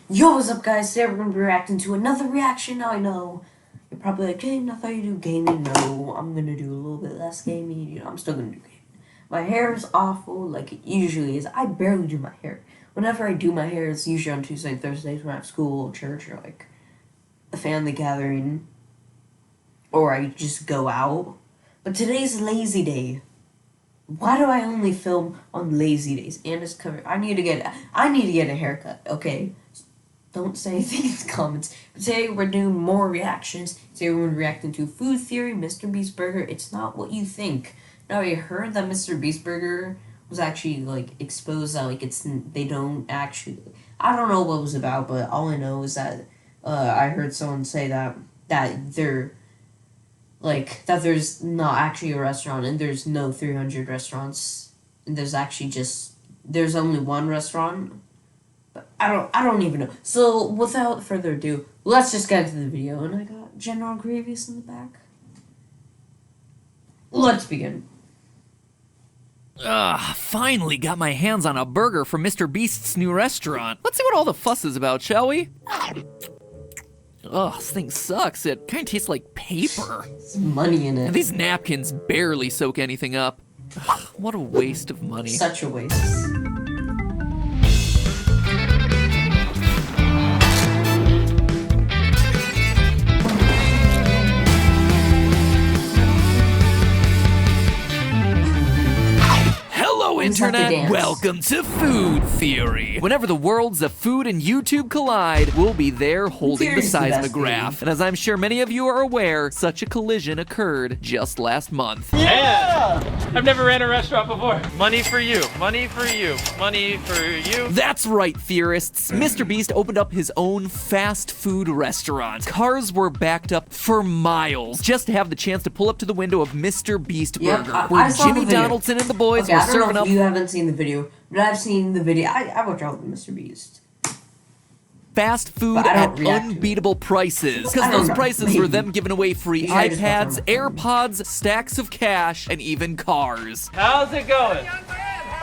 Yo, what's up, guys? Today we're going to be reacting to another reaction. Now I know you're probably like, hey, I thought you do gaming. No, I'm going to do a little bit less gaming. You know, I'm still going to do gaming. My hair is awful, like it usually is. I barely do my hair. Whenever I do my hair, it's usually on Tuesday and Thursdays when I have school, church, or like a family gathering, or I just go out. But today's lazy day. Why do I only film on lazy days? And it's covered. I need to get a haircut. Okay. Don't say anything in the comments. But today we're doing more reactions. Today we're reacting to Food Theory, MrBeast Burger. It's not what you think. Now I heard that MrBeast Burger was actually like exposed that like they don't actually. I don't know what it was about, but all I know is that I heard someone say that there's not actually a restaurant and there's no 300 restaurants and there's only one restaurant. I don't even know. So without further ado, let's just get into the video. And I got General Grievous in the back. Let's begin. Finally got my hands on a burger from MrBeast's new restaurant. Let's see what all the fuss is about, shall we? Ugh, this thing sucks. It kind of tastes like paper. There's money in it. And these napkins barely soak anything up. Ugh, what a waste of money. Such a waste. Internet, welcome to Food Theory. Whenever the worlds of food and YouTube collide, we'll be there holding the seismograph. And as I'm sure many of you are aware, such a collision occurred just last month. Yeah! I've never ran a restaurant before. Money for you, money for you, money for you. That's right, theorists. MrBeast opened up his own fast food restaurant. Cars were backed up for miles just to have the chance to pull up to the window of MrBeast Burger, where Jimmy Donaldson and the boys were serving up. You haven't seen the video, but I've seen the video. I watch all of MrBeast. Fast food at unbeatable prices. Because those prices were them giving away free iPads, AirPods, stacks of cash, and even cars. How's it going?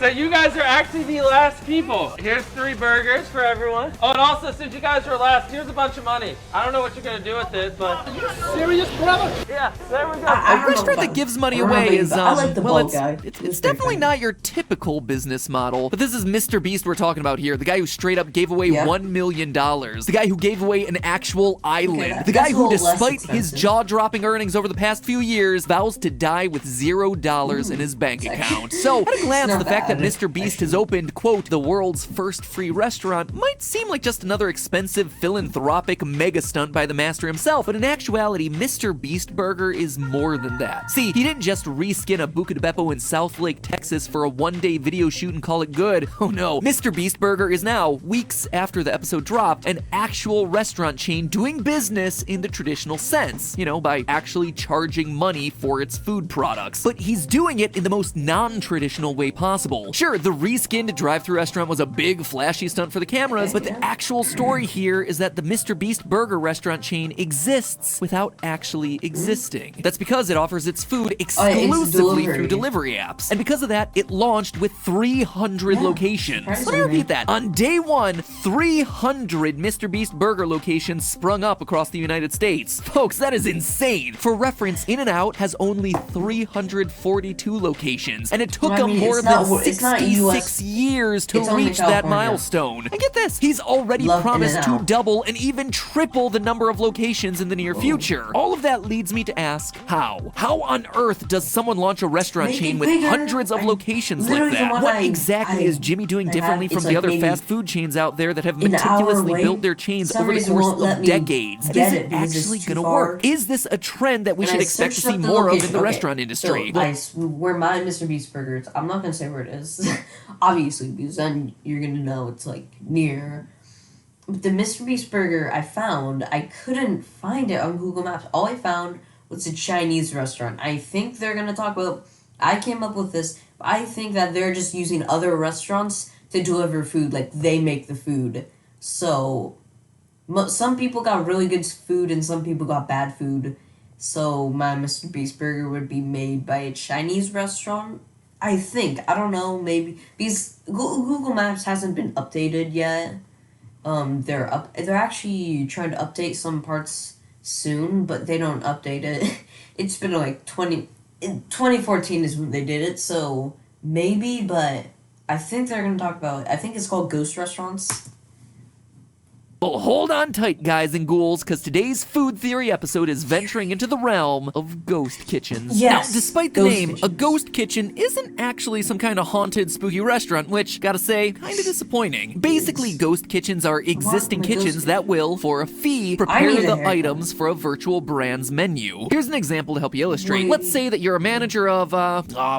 So you guys are actually the last people. Here's 3 burgers for everyone. Oh, and also, since you guys were last, here's a bunch of money. I don't know what you're gonna do with it, but... Are you serious, brother? Yeah, there we go. A restaurant that gives money away is, it's definitely not your typical business model. But this is MrBeast we're talking about here. The guy who straight up gave away $1 million. The guy who gave away an actual island. The guy who, despite his jaw-dropping earnings over the past few years, vows to die with $0 in his bank account. So, at a glance, the fact that MrBeast has opened, quote, the world's first free restaurant might seem like just another expensive philanthropic mega stunt by the master himself, but in actuality, MrBeast Burger is more than that. See, he didn't just reskin a Buca de Beppo in Southlake, Texas for a one-day video shoot and call it good. Oh no, MrBeast Burger is now, weeks after the episode dropped, an actual restaurant chain doing business in the traditional sense, you know, by actually charging money for its food products. But he's doing it in the most non-traditional way possible. Sure, the reskinned drive-thru restaurant was a big, flashy stunt for the cameras, but the actual story here is that the MrBeast Burger restaurant chain exists without actually existing. That's because it offers its food exclusively through delivery apps. And because of that, it launched with 300 locations. Let me repeat that. On day 1, 300 MrBeast Burger locations sprung up across the United States. Folks, that is insane. For reference, In-N-Out has only 342 locations, and it took them more than 66 years to reach that milestone. And get this, he's already promised to double and even triple the number of locations in the near future. All of that leads me to ask, how? How on earth does someone launch a restaurant chain with hundreds of locations like that? What exactly is Jimmy doing differently from the other fast food chains out there that have meticulously built their chains over the course of decades? Is it actually gonna work? Is this a trend that we should expect to see more of in the restaurant industry? Where my MrBeast Burger is, I'm not gonna say where it is, obviously, because then you're gonna know it's like near. But the MrBeast Burger I couldn't find it on Google Maps. All I found was a Chinese restaurant. I think they're gonna talk about. I came up with this. I think that they're just using other restaurants to deliver food, like they make the food. So, some people got really good food and some people got bad food. So my MrBeast Burger would be made by a Chinese restaurant. I think. I don't know, maybe. Because Google Maps hasn't been updated yet. they're actually trying to update some parts soon, but they don't update it. It's been like 2014 is when they did it, so maybe, but I think they're gonna talk about, I think it's called Ghost Restaurants. Well, hold on tight, guys and ghouls, because today's food theory episode is venturing into the realm of ghost kitchens. Yes, now, despite the name, a ghost kitchen isn't actually some kind of haunted, spooky restaurant, which, gotta say, kind of disappointing. Basically, ghost kitchens are existing kitchens that will, for a fee, prepare the items for a virtual brand's menu. Here's an example to help you illustrate. Let's say that you're a manager of,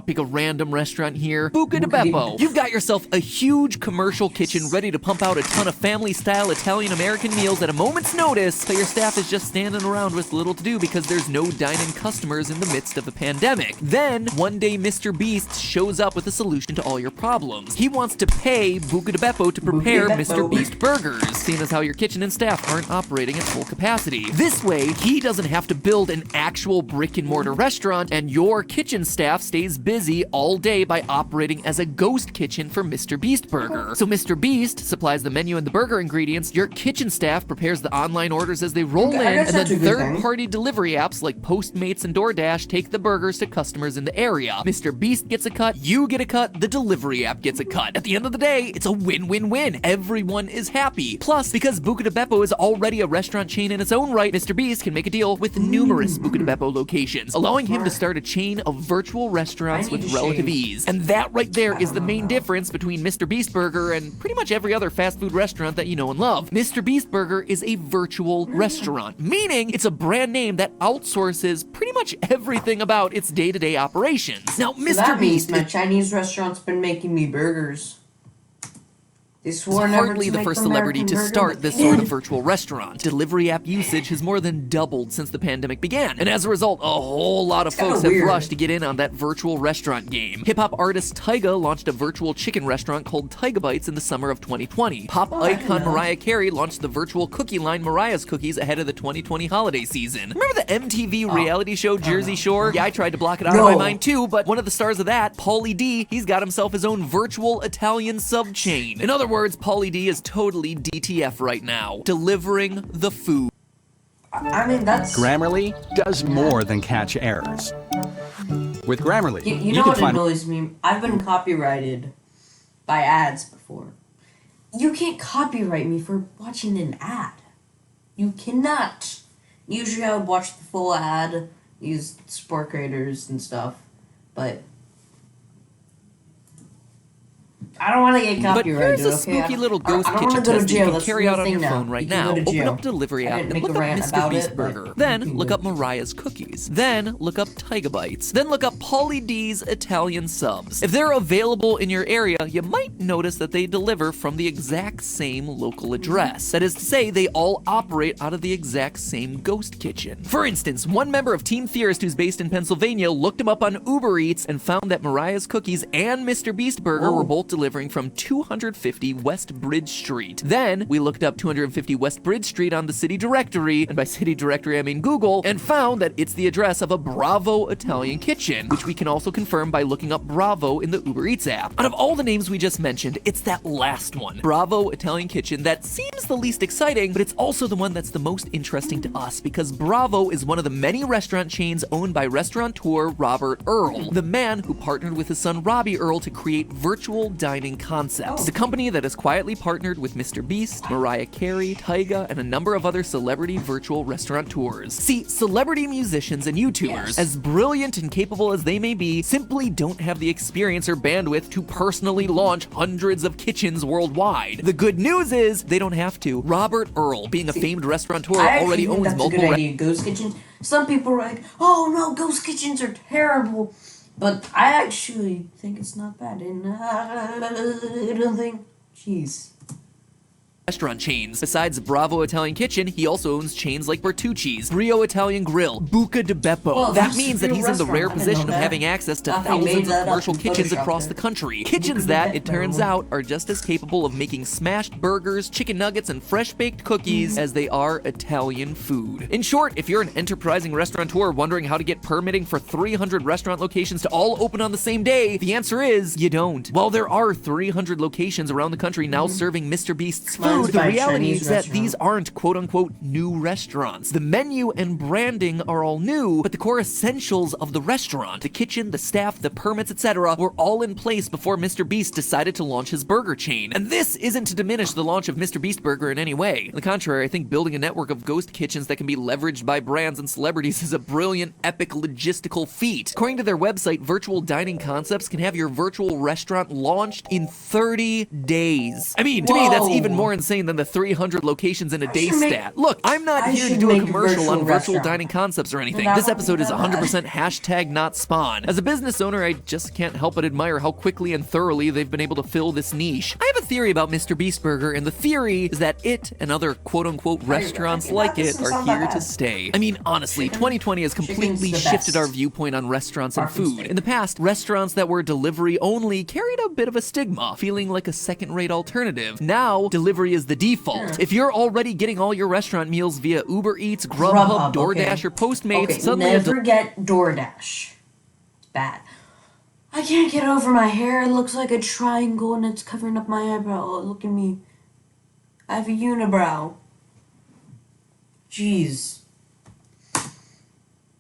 pick a random restaurant here, Buca di Beppo. You've got yourself a huge commercial kitchen ready to pump out a ton of family-style Italian American meals at a moment's notice, but your staff is just standing around with little to do because there's no dine-in customers in the midst of a pandemic. Then, one day MrBeast shows up with a solution to all your problems. He wants to pay Buca di Beppo to prepare MrBeast burgers, seeing as how your kitchen and staff aren't operating at full capacity. This way, he doesn't have to build an actual brick-and-mortar restaurant, and your kitchen staff stays busy all day by operating as a ghost kitchen for MrBeast Burger. So MrBeast supplies the menu and the burger ingredients, your kitchen staff prepares the online orders as they roll in, and then third-party delivery apps like Postmates and DoorDash take the burgers to customers in the area. MrBeast gets a cut, you get a cut, the delivery app gets a cut. At the end of the day, it's a win-win-win. Everyone is happy. Plus, because Buca di Beppo is already a restaurant chain in its own right, MrBeast can make a deal with numerous Buca di Beppo locations, allowing him to start a chain of virtual restaurants with relative ease. And that right there is the main difference between MrBeast Burger and pretty much every other fast food restaurant that you know and love. MrBeast Burger is a virtual restaurant, meaning it's a brand name that outsources pretty much everything about its day-to-day operations. Now, MrBeast... that means my Chinese restaurant's been making me burgers. He's hardly the first celebrity to start this sort of virtual restaurant. Delivery app usage has more than doubled since the pandemic began, and as a result, a whole lot of folks have rushed to get in on that virtual restaurant game. Hip-hop artist Tyga launched a virtual chicken restaurant called Tyga Bites in the summer of 2020. Pop icon Mariah Carey launched the virtual cookie line Mariah's Cookies ahead of the 2020 holiday season. Remember the MTV reality show Jersey Shore? Yeah, I tried to block it out of my mind too, but one of the stars of that, Pauly D, he's got himself his own virtual Italian sub-chain. In other words, Pauly D is totally DTF right now, delivering the food. I mean, that's... Grammarly does more than catch errors. With Grammarly, you know what annoys me? I've been copyrighted by ads before. You can't copyright me for watching an ad. You cannot. Usually I would watch the full ad, use sport creators and stuff, but... I don't want to get copyrighted. But here's a spooky little ghost kitchen test that you can carry out on your phone right now. Open up Delivery app and look up MrBeast Burger. Then look up Mariah's Cookies. Then look up Tyga Bites. Then look up Pauly D's Italian Subs. If they're available in your area, you might notice that they deliver from the exact same local address. That is to say, they all operate out of the exact same ghost kitchen. For instance, one member of Team Theorist who's based in Pennsylvania looked him up on Uber Eats and found that Mariah's Cookies and MrBeast Burger were both delivering from 250 West Bridge Street. Then we looked up 250 West Bridge Street on the city directory, and by city directory I mean Google, and found that it's the address of a Bravo Italian kitchen, which we can also confirm by looking up Bravo in the Uber Eats app. Out of all the names we just mentioned, it's that last one, Bravo Italian Kitchen, that seems the least exciting, but it's also the one that's the most interesting to us because Bravo is one of the many restaurant chains owned by restaurateur Robert Earl, the man who partnered with his son Robbie Earl to create virtual dining concepts. The company that has quietly partnered with MrBeast, Mariah Carey, Tyga, and a number of other celebrity virtual restaurateurs. See, celebrity musicians and YouTubers, as brilliant and capable as they may be, simply don't have the experience or bandwidth to personally launch hundreds of kitchens worldwide. The good news is, they don't have to. Robert Earl, being a famed restaurateur, already owns multiple ghost kitchens. Some people are like, oh no, ghost kitchens are terrible. But I actually think it's not bad, and I don't think, jeez. Restaurant chains. Besides Bravo Italian Kitchen, he also owns chains like Bertucci's, Rio Italian Grill, Buca di Beppo. Well, that means that he's in the rare position of having access to thousands of commercial kitchens across the country. Kitchens that, it turns out, are just as capable of making smashed burgers, chicken nuggets, and fresh-baked cookies as they are Italian food. In short, if you're an enterprising restaurateur wondering how to get permitting for 300 restaurant locations to all open on the same day, the answer is, you don't. While there are 300 locations around the country now serving MrBeast's food, food, the reality is that these aren't quote-unquote new restaurants. The menu and branding are all new, but the core essentials of the restaurant, the kitchen, the staff, the permits, etc., were all in place before MrBeast decided to launch his burger chain. And this isn't to diminish the launch of MrBeast Burger in any way. On the contrary, I think building a network of ghost kitchens that can be leveraged by brands and celebrities is a brilliant, epic logistical feat. According to their website, Virtual Dining Concepts can have your virtual restaurant launched in 30 days. I mean, to me, that's even more insane than the 300 locations in a day stat. Look, I'm not here to do a commercial on Virtual Dining Concepts or anything. This episode is 100% hashtag not spawn. As a business owner, I just can't help but admire how quickly and thoroughly they've been able to fill this niche. I have a theory about MrBeast Burger, and the theory is that it and other quote-unquote restaurants like it are here to stay. I mean, honestly, 2020 has completely shifted our viewpoint on restaurants and food. In the past, restaurants that were delivery only carried a bit of a stigma, feeling like a second-rate alternative. Now, delivery is the default. If you're already getting all your restaurant meals via Uber Eats, Grubhub, DoorDash, or Postmates, suddenly never get DoorDash. It's bad. I can't get over my hair. It looks like a triangle and it's covering up my eyebrow. Oh, look at me. I have a unibrow. Jeez.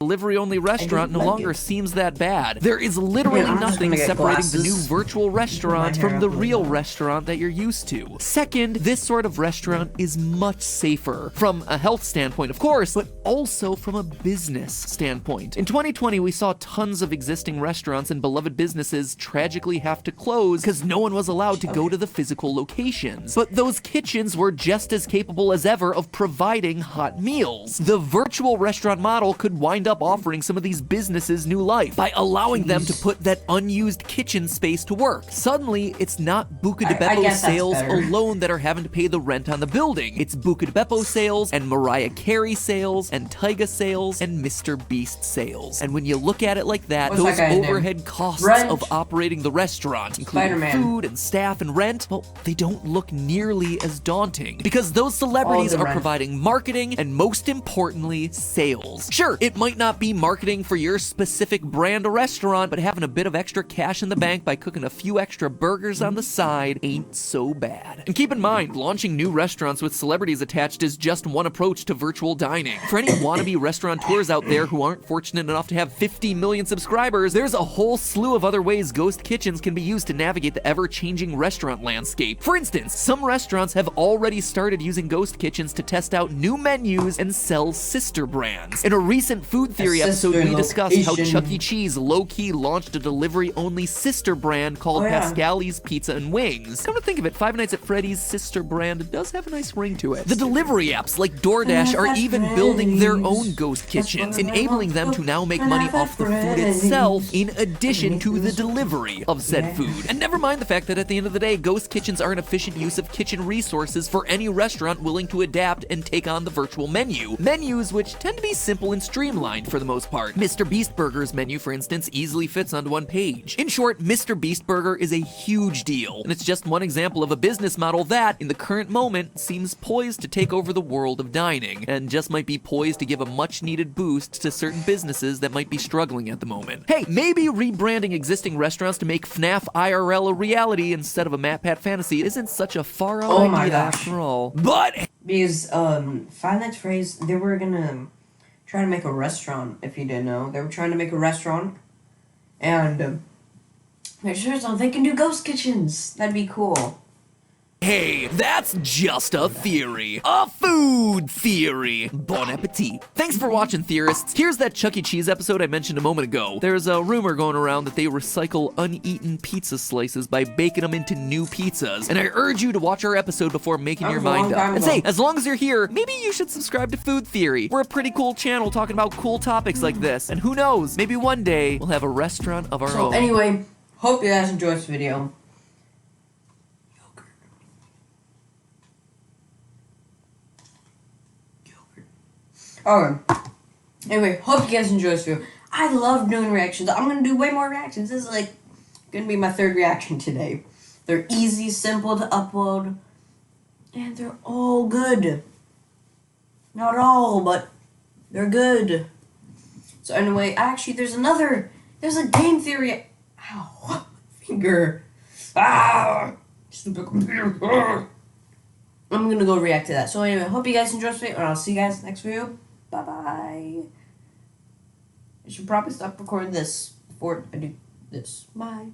Delivery-only restaurant no longer seems that bad. There is literally nothing separating the new virtual restaurant from the real restaurant that you're used to. Second, this sort of restaurant is much safer. From a health standpoint, of course, but also from a business standpoint. In 2020, we saw tons of existing restaurants and beloved businesses tragically have to close because no one was allowed to go to the physical locations. But those kitchens were just as capable as ever of providing hot meals. The virtual restaurant model could wind up offering some of these businesses new life by allowing them to put that unused kitchen space to work. Suddenly, it's not Buca de Beppo sales alone that are having to pay the rent on the building. It's Buca de Beppo sales, and Mariah Carey sales, and Tyga sales, and MrBeast sales. And when you look at it like that, those overhead costs of operating the restaurant, including food and staff and rent, well, they don't look nearly as daunting. Because those celebrities are providing marketing and, most importantly, sales. Sure, it might not be marketing for your specific brand or restaurant, but having a bit of extra cash in the bank by cooking a few extra burgers on the side ain't so bad. And keep in mind, launching new restaurants with celebrities attached is just one approach to virtual dining. For any wannabe restaurateurs out there who aren't fortunate enough to have 50 million subscribers, there's a whole slew of other ways ghost kitchens can be used to navigate the ever-changing restaurant landscape. For instance, some restaurants have already started using ghost kitchens to test out new menus and sell sister brands. In a recent food theory episode, we discussed how Chuck E. Cheese low-key launched a delivery-only sister brand called Pascali's Pizza and Wings. Come to think of it, Five Nights at Freddy's sister brand does have a nice ring to it. The delivery apps like DoorDash are even building their own ghost kitchens, enabling them to now make money off the food itself in addition to the delivery of said food. And never mind the fact that at the end of the day, ghost kitchens are an efficient use of kitchen resources for any restaurant willing to adapt and take on the virtual menu. Menus which tend to be simple and streamlined for the most part. MrBeast Burger's menu, for instance, easily fits onto one page. In short, MrBeast Burger is a huge deal, and it's just one example of a business model that, in the current moment, seems poised to take over the world of dining, and just might be poised to give a much-needed boost to certain businesses that might be struggling at the moment. Hey, maybe rebranding existing restaurants to make FNAF IRL a reality instead of a MatPat fantasy isn't such a far-out idea after all. But because Five Nights at Freddy's, they were gonna try to make a restaurant. If you didn't know, they were trying to make a restaurant, and make sure so they can do ghost kitchens. That'd be cool. Hey, that's just a theory. A food theory. Bon appetit. Thanks for watching, theorists. Here's that Chuck E. Cheese episode I mentioned a moment ago. There's a rumor going around that they recycle uneaten pizza slices by baking them into new pizzas. And I urge you to watch our episode before making your mind up. And say, as long as you're here, maybe you should subscribe to Food Theory. We're a pretty cool channel talking about cool topics like this. And who knows, maybe one day we'll have a restaurant of our own. Anyway, hope you guys enjoyed this video. Okay. Anyway, hope you guys enjoyed this video. I love doing reactions. I'm gonna do way more reactions. This is like gonna be my third reaction today. They're easy, simple to upload, and they're all good. Not all, but they're good. So anyway, actually, there's a game theory. Ow, finger. Ah, stupid computer. I'm gonna go react to that. So anyway, hope you guys enjoyed this video, and I'll see you guys next video. Bye-bye. I should probably stop recording this before I do this. Bye.